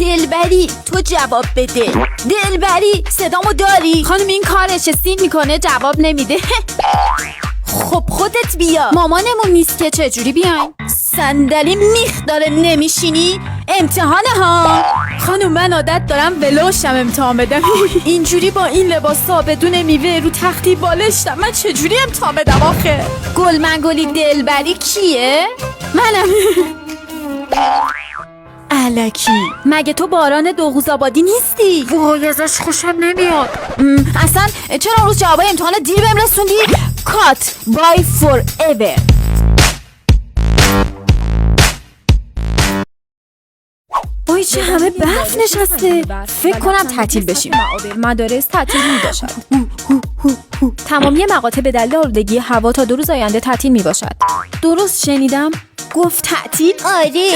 دلبری تو جواب بده. دلبری صدامو داری؟ خانم این کارشه، سین میکنه جواب نمیده. خب خودت بیا. مامانمون نیست که چجوری بیایم؟ صندلی میخ داره نمیشینی؟ امتحانه ها. خانم من عادت دارم ولوشم امتحان بدم. اینجوری با این لباسا بدون میوه رو تختی بالشتم، من چجوری امتحان بدم آخه؟ گل منگلی دلبری کیه؟ منم. الکی مگه تو باران دوغوزآبادی نیستی؟ وای ازش خوشم نمیاد. اصلا چرا روز جوابای امتحان دیر بهم رسوندی؟ کات بای فور ایور. وای چه همه برف نشسته. فکر کنم تعطیل بشیم. مدارس تعطیل میباشد. تمامی مقاطع به دلیل آلودگی هوا تا 2 روز آینده تعطیل میباشد. درست شنیدم؟ گفت تعطیل؟ آره.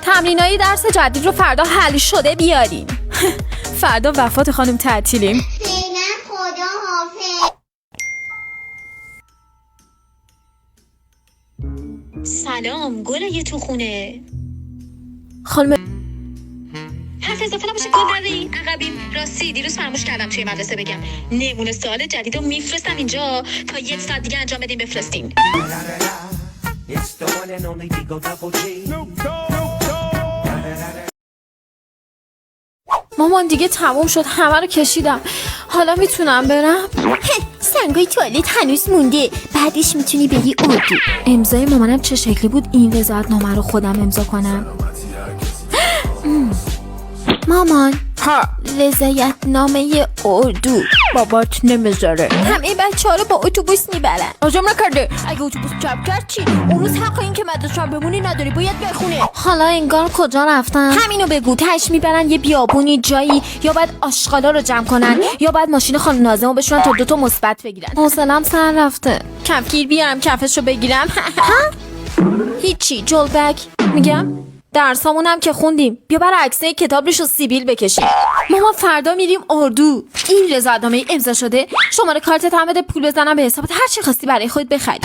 تمرینای درس جدید رو فردا حل شده بیاریم. فردا وفات خانم تعطیلیم. خدا حافظ. سلام گلای تو خونه. خانم حرف اضافه نباشه گل داری عقبیم. راستی دیروز فراموش کردم توی مدرسه بگم نمونه سوال جدید رو میفرستم اینجا تا 1 ساعت دیگه انجام بدیم بفرستین. مامان دیگه تموم شد، همه رو کشیدم. حالا میتونم برم؟ سنگای توالت هنوز مونده، بعدش میتونی بگی اردو. امضای مامانم چه شکلی بود این رضایت‌نامه رو خودم امضا کنم؟ مامان ها، رضایت‌نامه اردو. بابات نمیذاره. همه بچه‌ها رو با اتوبوس میبرن. راجم نکرده. اگه اتوبوس چپ کرد چی؟ اون روز حق این که مدرسه بمونی نداری، باید بخونه. حالا انگار کجا رفتن؟ همینو بگو. تاش میبرن یه بیابونی جایی، یا بعد آشغالا رو جمع کنن، یا بعد ماشین خانم ناظمو بشونن تا 2 تا مثبت بگیرن. حوصله‌ام سر رفته. کفگیر بیارم کفشو بگیرم. هیچی جلبک میگم. درسامون که خوندیم، بیا برای عکسای کتابش رو سیبیل بکشیم. ماما فردا میریم اردو. این رضایت‌نامه امضا شده. شماره کارتت هم بده، پول بزنم به حسابت، هر چی خواستی برای خودت بخری.